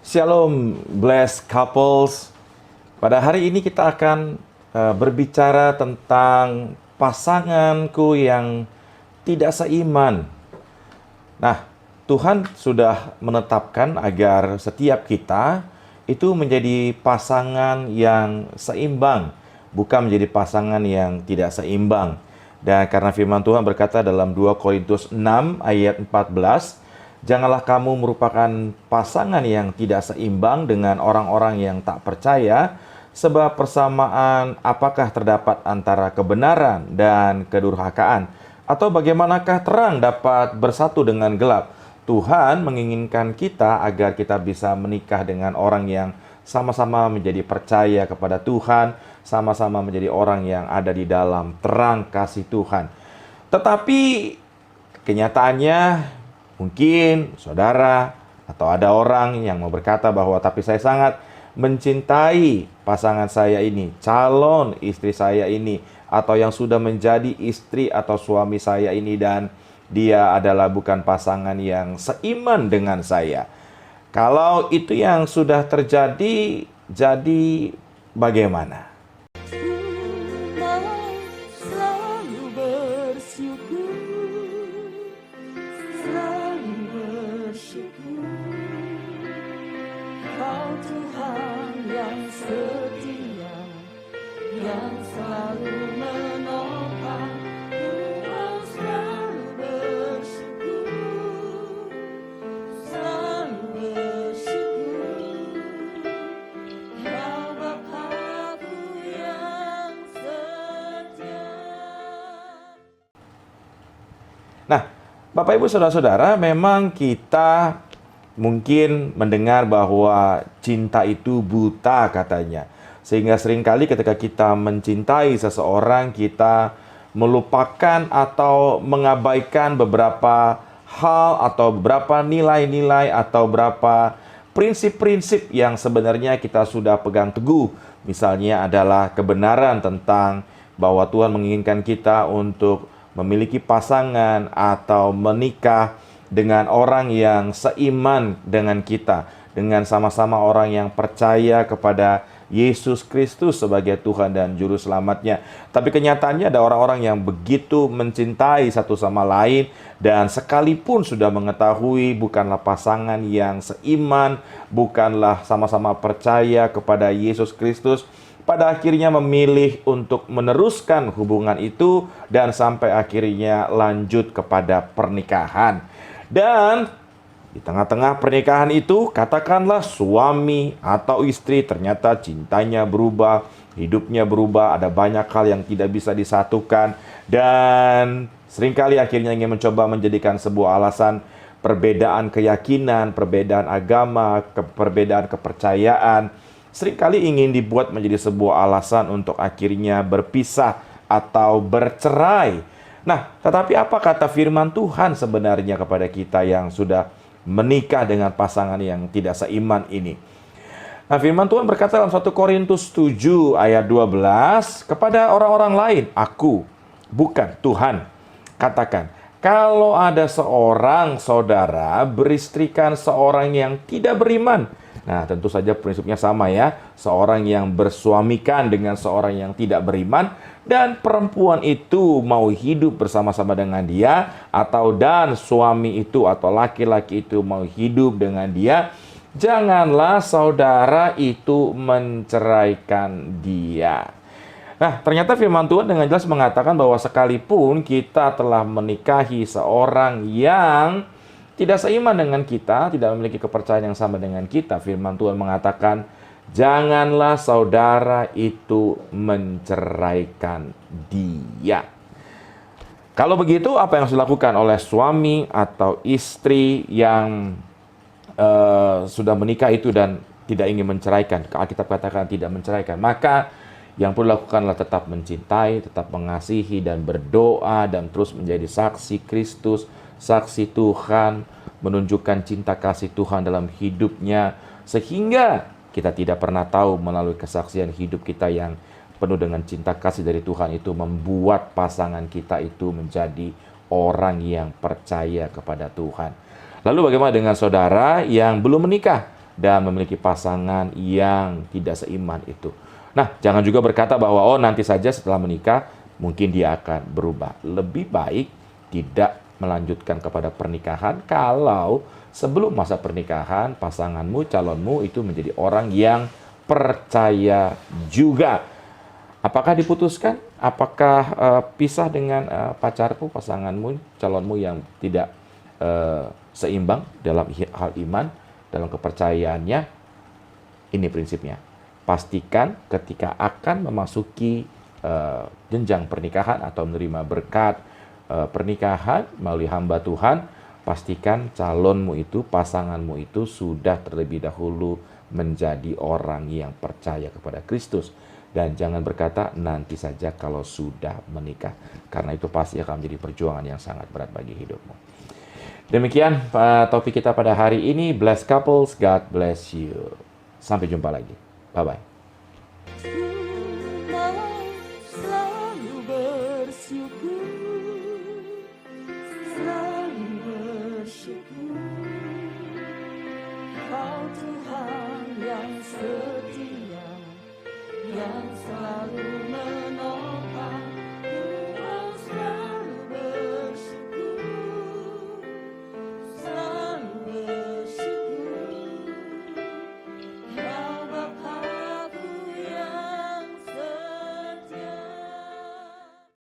Shalom, blessed couples. Pada hari ini kita akan berbicara tentang pasanganku yang tidak seiman. Nah, Tuhan sudah menetapkan agar setiap kita itu menjadi pasangan yang seimbang, bukan menjadi pasangan yang tidak seimbang. Dan karena firman Tuhan berkata dalam 2 Korintus 6 ayat 14, janganlah kamu merupakan pasangan yang tidak seimbang dengan orang-orang yang tak percaya, sebab persamaan apakah terdapat antara kebenaran dan kedurhakaan? Atau bagaimanakah terang dapat bersatu dengan gelap? Tuhan menginginkan kita agar kita bisa menikah dengan orang yang sama-sama menjadi percaya kepada Tuhan, sama-sama menjadi orang yang ada di dalam terang kasih Tuhan. Tetapi kenyataannya, mungkin saudara atau ada orang yang mau berkata bahwa tapi saya sangat mencintai pasangan saya ini, calon istri saya ini, atau yang sudah menjadi istri atau suami saya ini, dan dia adalah bukan pasangan yang seiman dengan saya. Kalau itu yang sudah terjadi, jadi bagaimana? Nah, Bapak Ibu Saudara-saudara, memang kita mungkin mendengar bahwa cinta itu buta katanya. Sehingga seringkali ketika kita mencintai seseorang, kita melupakan atau mengabaikan beberapa hal atau beberapa nilai-nilai atau beberapa prinsip-prinsip yang sebenarnya kita sudah pegang teguh. Misalnya adalah kebenaran tentang bahwa Tuhan menginginkan kita untuk memiliki pasangan atau menikah dengan orang yang seiman dengan kita, dengan sama-sama orang yang percaya kepada Yesus Kristus sebagai Tuhan dan Juru Selamatnya. Tapi kenyataannya ada orang-orang yang begitu mencintai satu sama lain, dan sekalipun sudah mengetahui bukanlah pasangan yang seiman, bukanlah sama-sama percaya kepada Yesus Kristus, pada akhirnya memilih untuk meneruskan hubungan itu dan sampai akhirnya lanjut kepada pernikahan. Dan di tengah-tengah pernikahan itu, katakanlah suami atau istri ternyata cintanya berubah, hidupnya berubah, ada banyak hal yang tidak bisa disatukan, dan seringkali akhirnya ingin mencoba menjadikan sebuah alasan perbedaan keyakinan, perbedaan agama, perbedaan kepercayaan, seringkali ingin dibuat menjadi sebuah alasan untuk akhirnya berpisah atau bercerai. Nah, tetapi apa kata firman Tuhan sebenarnya kepada kita yang sudah menikah dengan pasangan yang tidak seiman ini? Nah, firman Tuhan berkata dalam 1 Korintus 7 ayat 12, kepada orang-orang lain, aku, bukan Tuhan, katakan, kalau ada seorang saudara beristrikan seorang yang tidak beriman. Nah, tentu saja prinsipnya sama ya. Seorang yang bersuamikan dengan seorang yang tidak beriman, dan perempuan itu mau hidup bersama-sama dengan dia, atau dan suami itu atau laki-laki itu mau hidup dengan dia, janganlah saudara itu menceraikan dia. Nah, ternyata firman Tuhan dengan jelas mengatakan bahwa sekalipun kita telah menikahi seorang yang tidak seiman dengan kita, tidak memiliki kepercayaan yang sama dengan kita, firman Tuhan mengatakan, janganlah saudara itu menceraikan dia. Kalau begitu, apa yang harus dilakukan oleh suami atau istri yang sudah menikah itu dan tidak ingin menceraikan? Alkitab katakan tidak menceraikan. Maka yang perlu dilakukanlah tetap mencintai, tetap mengasihi, dan berdoa, dan terus menjadi saksi Kristus, saksi Tuhan, menunjukkan cinta kasih Tuhan dalam hidupnya, sehingga kita tidak pernah tahu melalui kesaksian hidup kita yang penuh dengan cinta kasih dari Tuhan itu membuat pasangan kita itu menjadi orang yang percaya kepada Tuhan. Lalu bagaimana dengan saudara yang belum menikah dan memiliki pasangan yang tidak seiman itu. Nah, jangan juga berkata bahwa oh nanti saja setelah menikah mungkin dia akan berubah. Lebih baik tidak melanjutkan kepada pernikahan kalau sebelum masa pernikahan pasanganmu, calonmu itu menjadi orang yang percaya juga. Apakah diputuskan? Apakah pisah dengan pacarmu, pasanganmu, calonmu yang tidak seimbang dalam hal iman, dalam kepercayaannya? Ini prinsipnya. Pastikan ketika akan memasuki jenjang pernikahan atau menerima berkat pernikahan melalui hamba Tuhan, pastikan calonmu itu, pasanganmu itu sudah terlebih dahulu menjadi orang yang percaya kepada Kristus. Dan jangan berkata nanti saja kalau sudah menikah, karena itu pasti akan menjadi perjuangan yang sangat berat bagi hidupmu. Demikian topik kita pada hari ini. Blessed couples, God bless you. Sampai jumpa lagi. Bye-bye. Selalu bersyukur, selalu bersyukur. Kau Tuhan yang setia, yang selalu